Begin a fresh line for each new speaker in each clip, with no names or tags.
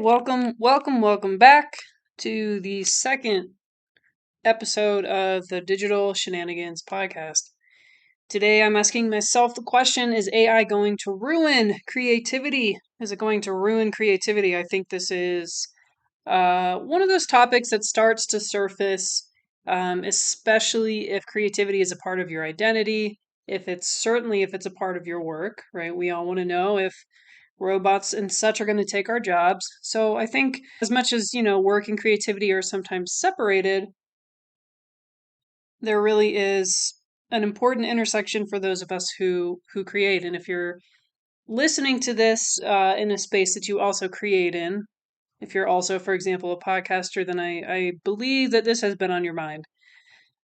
welcome back to the second episode of the Digital Shenanigans podcast. Today I'm asking myself the question, is AI going to ruin creativity? Is it going to ruin creativity? I think this is one of those topics that starts to surface, especially if creativity is a part of your identity, if it's a part of your work, right? We all want to know if robots and such are going to take our jobs. So I think as much as, work and creativity are sometimes separated, there really is an important intersection for those of us who create. And if you're listening to this in a space that you also create in, if you're also, for example, a podcaster, then I believe that this has been on your mind.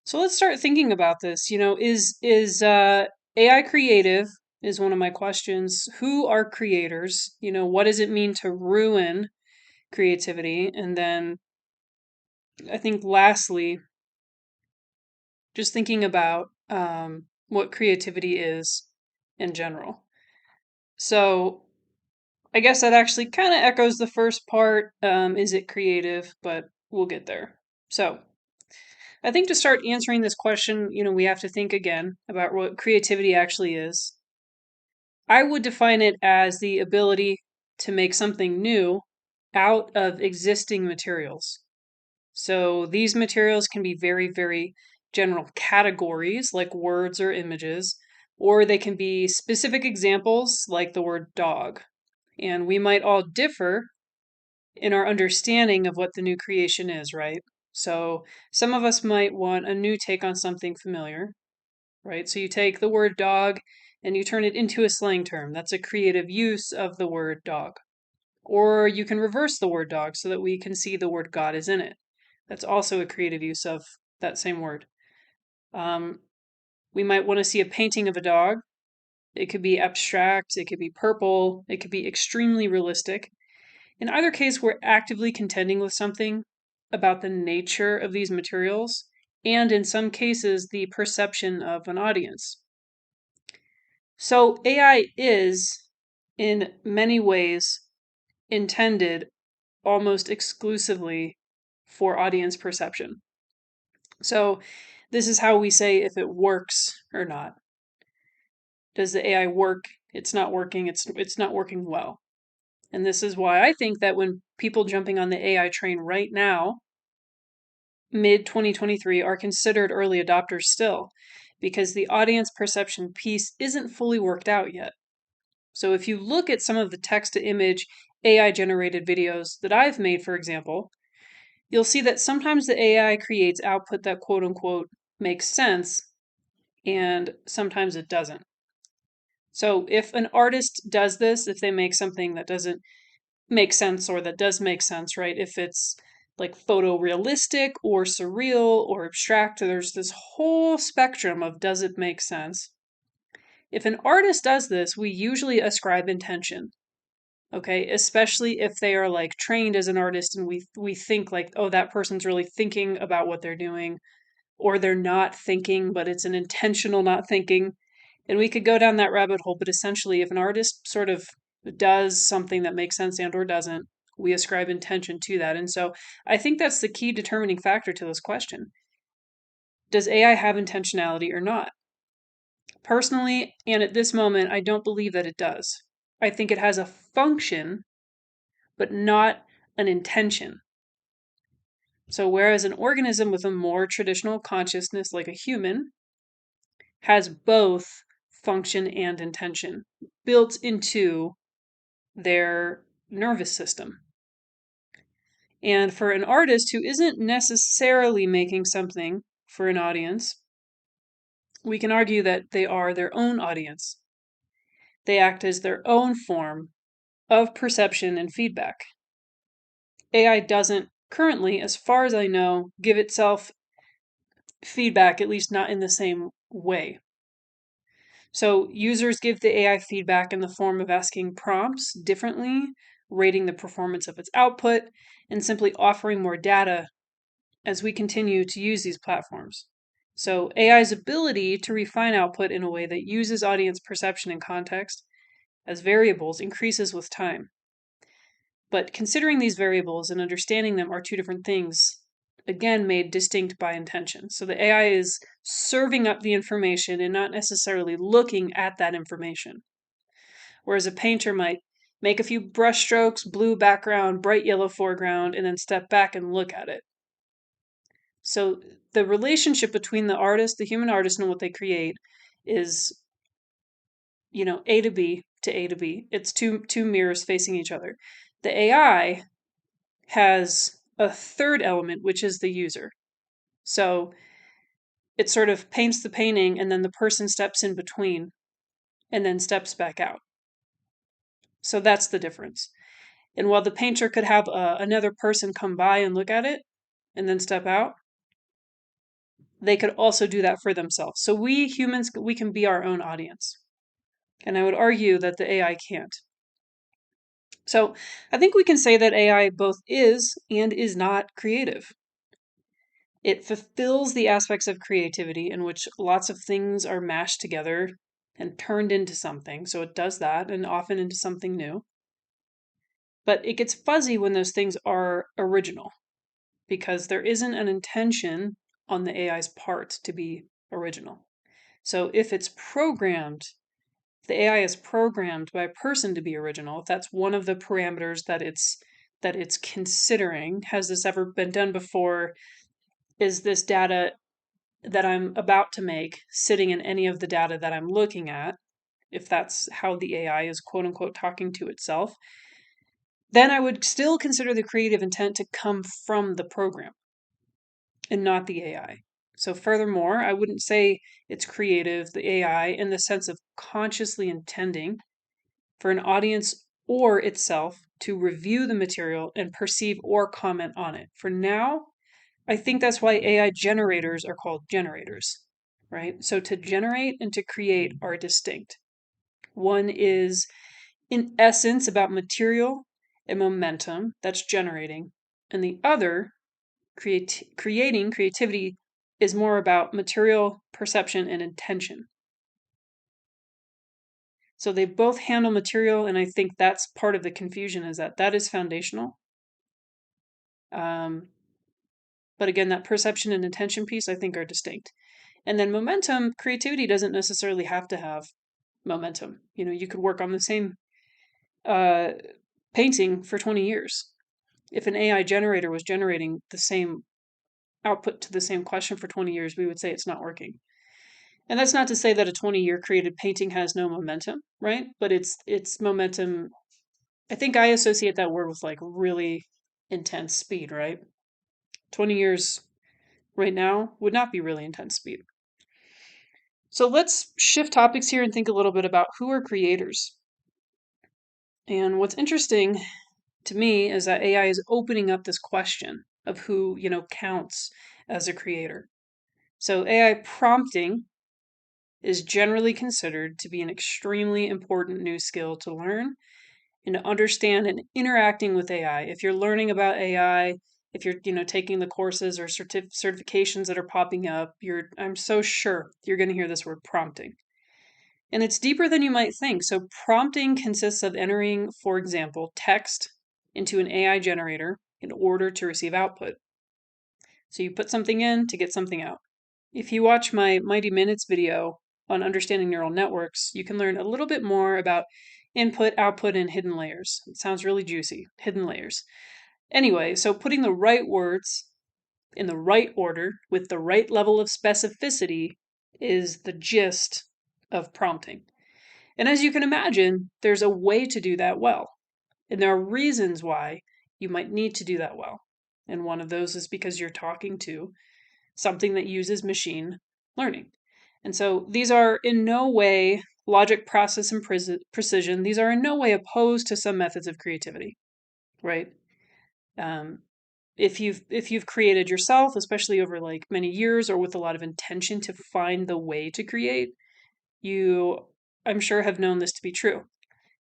So let's start thinking about this. Is AI creative? Is one of my questions. Who are creators? What does it mean to ruin creativity? And then I think lastly, just thinking about what creativity is in general. So I guess that actually kind of echoes the first part. Is it creative? But we'll get there. So I think to start answering this question, we have to think again about what creativity actually is. I would define it as the ability to make something new out of existing materials. So these materials can be very, very general categories like words or images, or they can be specific examples like the word dog. And we might all differ in our understanding of what the new creation is, right? So some of us might want a new take on something familiar, right? So you take the word dog and you turn it into a slang term. That's a creative use of the word dog. Or you can reverse the word dog so that we can see the word God is in it. That's also a creative use of that same word. Um, we might want to see a painting of a dog. It could be abstract, it could be purple, it could be extremely realistic. In either case, we're actively contending with something about the nature of these materials, and in some cases, the perception of an audience. So, AI is, in many ways, intended almost exclusively for audience perception. So, this is how we say if it works or not. Does the AI work? It's not working. It's not working well. And this is why I think that when people jumping on the AI train right now, mid 2023, are considered early adopters still, because the audience perception piece isn't fully worked out yet. So if you look at some of the text to image AI generated videos that I've made, for example, you'll see that sometimes the AI creates output that quote unquote makes sense, and sometimes it doesn't. So if an artist does this, if they make something that doesn't make sense or that does make sense, right? If it's like photorealistic or surreal or abstract, there's this whole spectrum of does it make sense? If an artist does this, we usually ascribe intention. Okay, especially if they are like trained as an artist and we think like, oh, that person's really thinking about what they're doing, or they're not thinking, but it's an intentional not thinking. And we could go down that rabbit hole, but essentially if an artist sort of does something that makes sense and or doesn't, we ascribe intention to that. And so I think that's the key determining factor to this question. Does AI have intentionality or not? Personally, and at this moment, I don't believe that it does. I think it has a function, but not an intention. So, whereas an organism with a more traditional consciousness, like a human, has both function and intention built into their nervous system. And for an artist who isn't necessarily making something for an audience, we can argue that they are their own audience. They act as their own form of perception and feedback. AI doesn't currently, as far as I know, give itself feedback, at least not in the same way. So users give the AI feedback in the form of asking prompts differently, rating the performance of its output, and simply offering more data as we continue to use these platforms. So AI's ability to refine output in a way that uses audience perception and context as variables increases with time. But considering these variables and understanding them are two different things, again, made distinct by intention. So the AI is serving up the information and not necessarily looking at that information. Whereas a painter might make a few brush strokes, blue background, bright yellow foreground, and then step back and look at it. So the relationship between the artist, the human artist, and what they create is, A to B to A to B. It's two mirrors facing each other. The AI has a third element, which is the user. So it sort of paints the painting, and then the person steps in between and then steps back out. So that's the difference. And while the painter could have another person come by and look at it and then step out, they could also do that for themselves. So we humans, we can be our own audience. And I would argue that the AI can't. So I think we can say that AI both is and is not creative. It fulfills the aspects of creativity in which lots of things are mashed together and turned into something. So it does that, and often into something new. But it gets fuzzy when those things are original, because there isn't an intention on the AI's part to be original. So if it's programmed, the AI is programmed by a person to be original, if that's one of the parameters that it's considering, has this ever been done before? Is this data that I'm about to make sitting in any of the data that I'm looking at? If that's how the AI is quote unquote talking to itself, then I would still consider the creative intent to come from the program and not the AI. So, furthermore, I wouldn't say it's creative, the AI, in the sense of consciously intending for an audience or itself to review the material and perceive or comment on it. For now, I think that's why AI generators are called generators, right? So, to generate and to create are distinct. One is, in essence, about material and momentum, that's generating, and the other, creativity, is more about material, perception, and intention. So they both handle material, and I think that's part of the confusion, is that is foundational. But again, that perception and intention piece, I think, are distinct. And then momentum, creativity doesn't necessarily have to have momentum. You could work on the same painting for 20 years. If an AI generator was generating the same output to the same question for 20 years, we would say it's not working. And that's not to say that a 20-year created painting has no momentum, right? But it's momentum. I think I associate that word with like really intense speed, right? 20 years right now would not be really intense speed. So let's shift topics here and think a little bit about who are creators. And what's interesting to me is that AI is opening up this question of who, counts as a creator. So AI prompting is generally considered to be an extremely important new skill to learn and to understand and interacting with AI. If you're learning about AI, if you're taking the courses or certifications that are popping up, I'm so sure you're going to hear this word prompting. And it's deeper than you might think. So prompting consists of entering, for example, text into an AI generator in order to receive output. So you put something in to get something out. If you watch my Mighty Minutes video on understanding neural networks, you can learn a little bit more about input, output, and hidden layers. It sounds really juicy, hidden layers. Anyway, so putting the right words in the right order with the right level of specificity is the gist of prompting. And as you can imagine, there's a way to do that well. And there are reasons why you might need to do that well. And one of those is because you're talking to something that uses machine learning. And so these are in no way logic, process, and precision. These are in no way opposed to some methods of creativity, right? If you've created yourself, especially over like many years or with a lot of intention to find the way to create, you, I'm sure, have known this to be true.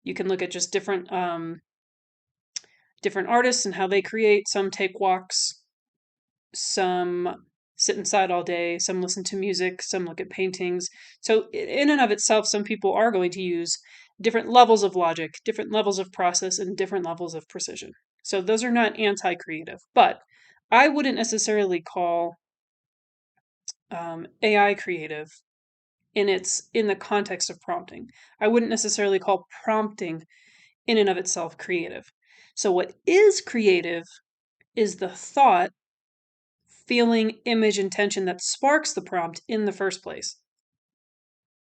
You can look at just different artists and how they create. Some take walks, some sit inside all day, some listen to music, some look at paintings. So in and of itself, some people are going to use different levels of logic, different levels of process, and different levels of precision. So those are not anti-creative, but I wouldn't necessarily call AI creative in the context of prompting. I wouldn't necessarily call prompting in and of itself creative. So what is creative is the thought, feeling, image, intention that sparks the prompt in the first place.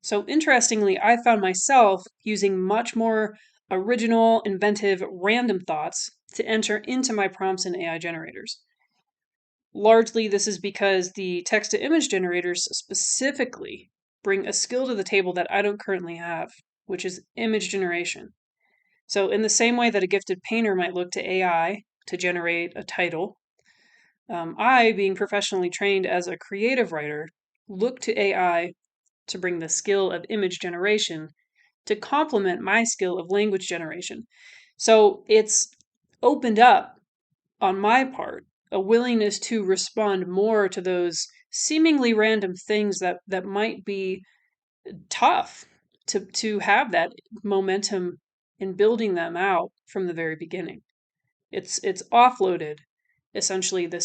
So interestingly, I found myself using much more original, inventive, random thoughts to enter into my prompts in AI generators. Largely, this is because the text to image generators specifically bring a skill to the table that I don't currently have, which is image generation. So, in the same way that a gifted painter might look to AI to generate a title, I, being professionally trained as a creative writer, look to AI to bring the skill of image generation to complement my skill of language generation. So, it's opened up on my part a willingness to respond more to those seemingly random things that might be tough to have that momentum in building them out from the very beginning. It's offloaded essentially that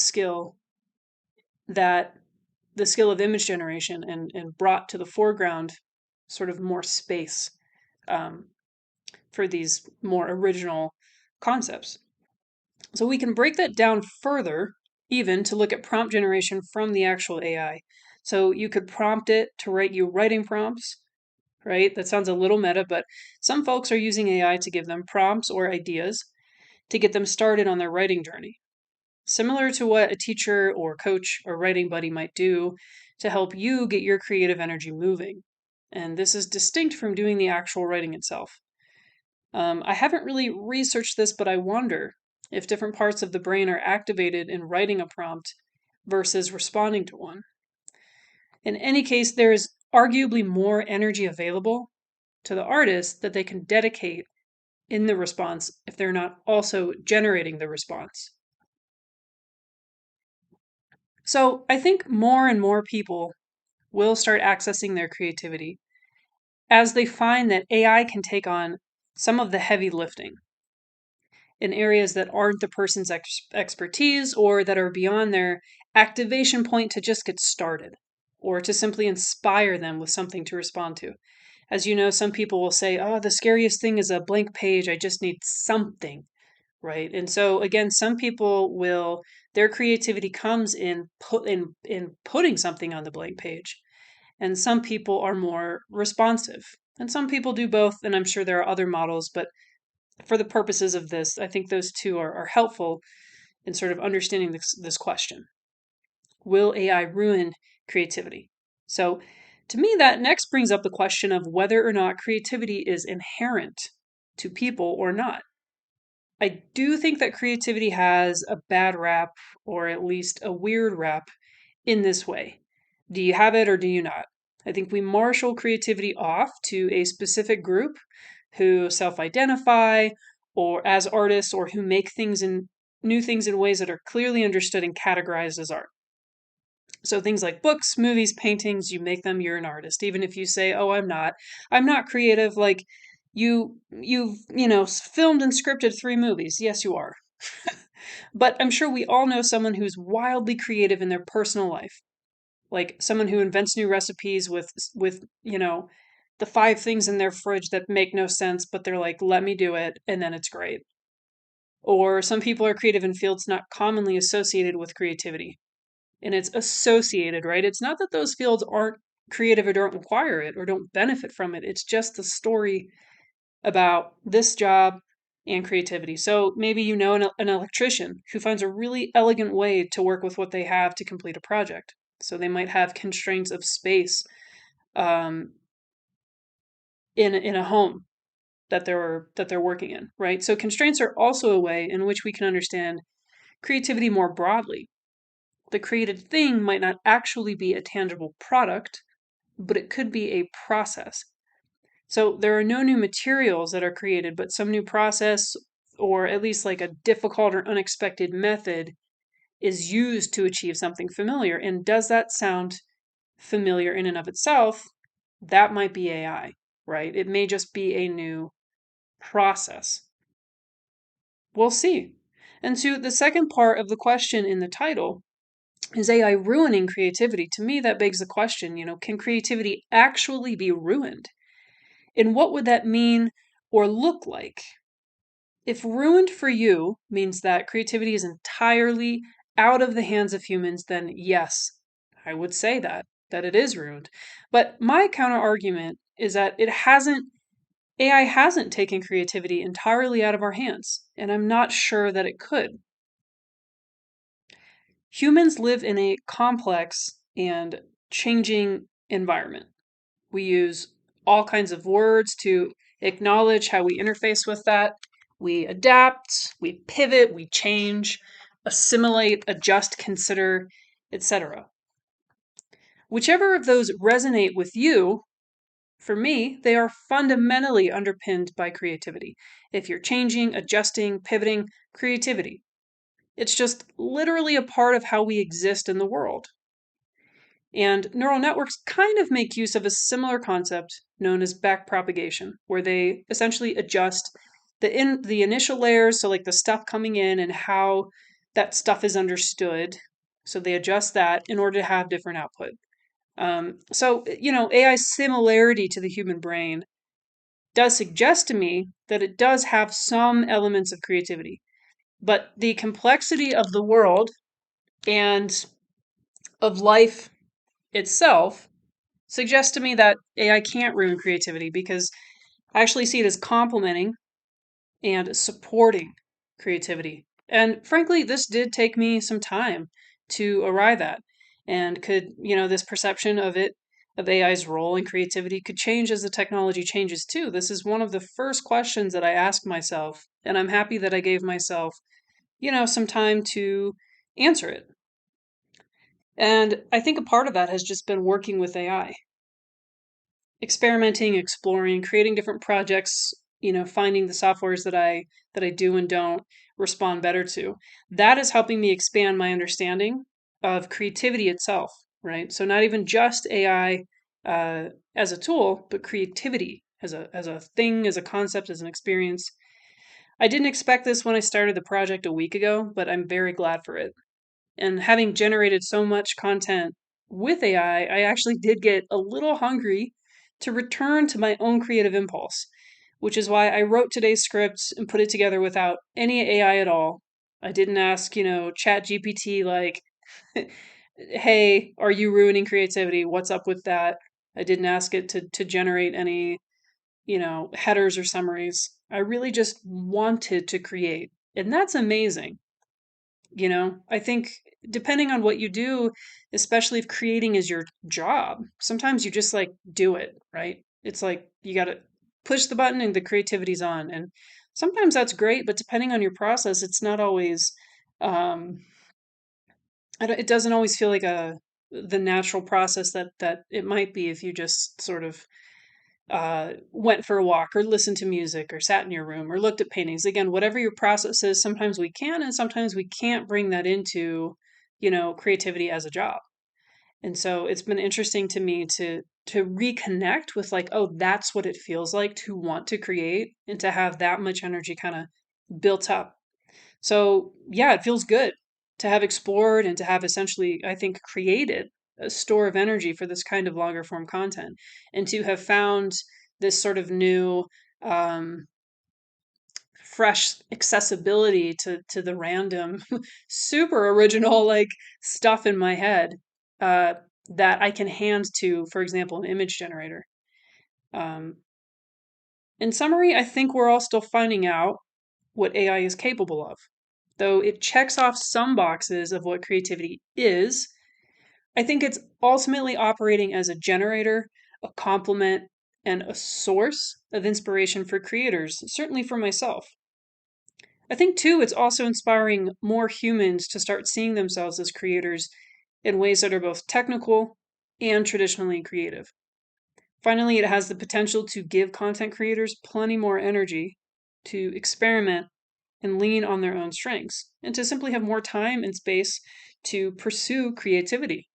the skill of image generation and brought to the foreground sort of more space um, for these more original concepts. So we can break that down further, even to look at prompt generation from the actual AI. So you could prompt it to write you writing prompts, right? That sounds a little meta, but some folks are using AI to give them prompts or ideas to get them started on their writing journey. Similar to what a teacher or coach or writing buddy might do to help you get your creative energy moving. And this is distinct from doing the actual writing itself. I haven't really researched this, but I wonder if different parts of the brain are activated in writing a prompt versus responding to one. In any case, there is arguably more energy available to the artist that they can dedicate in the response if they're not also generating the response. So I think more and more people will start accessing their creativity as they find that AI can take on some of the heavy lifting in areas that aren't the person's expertise or that are beyond their activation point to just get started or to simply inspire them with something to respond to. As you know, some people will say, "Oh, the scariest thing is a blank page. I just need something." Right? And so again, some people will their creativity comes in putting something on the blank page. And some people are more responsive. And some people do both, and I'm sure there are other models, but for the purposes of this, I think those two are helpful in sort of understanding this question. Will AI ruin creativity? So, to me, that next brings up the question of whether or not creativity is inherent to people or not. I do think that creativity has a bad rap, or at least a weird rap, in this way. Do you have it or do you not? I think we marshal creativity off to a specific group who self identify or as artists or who make things in new things in ways that are clearly understood and categorized as art. So things like books, movies, paintings, you make them, you're an artist. Even if you say, "Oh, I'm not creative," like you've filmed and scripted 3 movies. Yes, you are. But I'm sure we all know someone who's wildly creative in their personal life. Like someone who invents new recipes with the 5 things in their fridge that make no sense, but they're like, "Let me do it," and then it's great. Or some people are creative in fields not commonly associated with creativity. And it's associated, right? It's not that those fields aren't creative or don't require it or don't benefit from it. It's just the story about this job and creativity. So maybe you know an electrician who finds a really elegant way to work with what they have to complete a project. So they might have constraints of space um, in a home that they're working in, right? So constraints are also a way in which we can understand creativity more broadly. The created thing might not actually be a tangible product, but it could be a process. So there are no new materials that are created, but some new process, or at least like a difficult or unexpected method, is used to achieve something familiar. And does that sound familiar in and of itself? That might be AI, right? It may just be a new process. We'll see. And to the second part of the question in the title, is AI ruining creativity? To me, that begs the question, can creativity actually be ruined? And what would that mean or look like? If ruined for you means that creativity is entirely out of the hands of humans, then yes, I would say that it is ruined. But my counter argument is that AI hasn't taken creativity entirely out of our hands, and I'm not sure that it could. Humans live in a complex and changing environment. We use all kinds of words to acknowledge how we interface with that. We adapt, we pivot, we change, assimilate, adjust, consider, etc. Whichever of those resonate with you, for me, they are fundamentally underpinned by creativity. If you're changing, adjusting, pivoting, creativity. It's just literally a part of how we exist in the world. And neural networks kind of make use of a similar concept known as backpropagation, where they essentially adjust the initial layers, so like the stuff coming in and how that stuff is understood. So they adjust that in order to have different output. AI's similarity to the human brain does suggest to me that it does have some elements of creativity, but the complexity of the world and of life itself suggests to me that AI can't ruin creativity because I actually see it as complementing and supporting creativity. And frankly, this did take me some time to arrive at. And this perception of AI's role in creativity could change as the technology changes too. This is one of the first questions that I asked myself, and I'm happy that I gave myself, some time to answer it. And I think a part of that has just been working with AI, experimenting, exploring, creating different projects, finding the softwares that I do and don't respond better to. That is helping me expand my understanding of creativity itself, right? So not even just AI as a tool, but creativity as a thing, as a concept, as an experience. I didn't expect this when I started the project a week ago, but I'm very glad for it. And having generated so much content with AI, I actually did get a little hungry to return to my own creative impulse, which is why I wrote today's script and put it together without any AI at all. I didn't ask, Chat GPT, like, hey, are you ruining creativity? What's up with that? I didn't ask it to generate any, headers or summaries. I really just wanted to create. And that's amazing. I think depending on what you do, especially if creating is your job, sometimes you just like do it, right? It's like you got to push the button and the creativity's on. And sometimes that's great, but depending on your process, it's not always, um, it doesn't always feel like the natural process that it might be if you just sort of went for a walk or listened to music or sat in your room or looked at paintings. Again, whatever your process is, sometimes we can and sometimes we can't bring that into, creativity as a job. And so it's been interesting to me to reconnect with like, oh, that's what it feels like to want to create and to have that much energy kind of built up. So yeah, it feels good to have explored and to have essentially, I think, created a store of energy for this kind of longer form content and to have found this sort of new, um, fresh accessibility to the random, super original like stuff in my head uh, that I can hand to, for example, an image generator. Um, in summary, I think we're all still finding out what AI is capable of. Though it checks off some boxes of what creativity is, I think it's ultimately operating as a generator, a complement, and a source of inspiration for creators, certainly for myself. I think, too, it's also inspiring more humans to start seeing themselves as creators in ways that are both technical and traditionally creative. Finally, it has the potential to give content creators plenty more energy to experiment and lean on their own strengths, and to simply have more time and space to pursue creativity,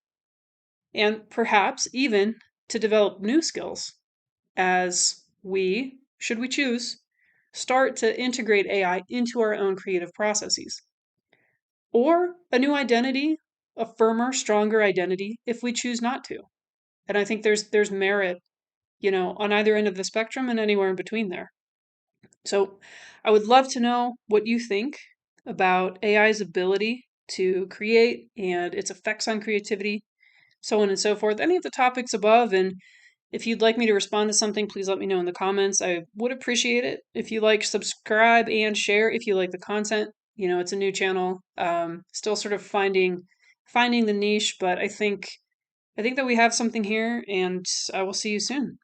and perhaps even to develop new skills as we, should we choose, start to integrate AI into our own creative processes. or a new identity, a firmer, stronger identity if we choose not to. And I think there's merit, on either end of the spectrum and anywhere in between there. So I would love to know what you think about AI's ability to create and its effects on creativity, so on and so forth. Any of the topics above. And if you'd like me to respond to something, please let me know in the comments. I would appreciate it. If you like, subscribe and share if you like the content. It's a new channel. Still sort of finding the niche, but I think that we have something here, and I will see you soon.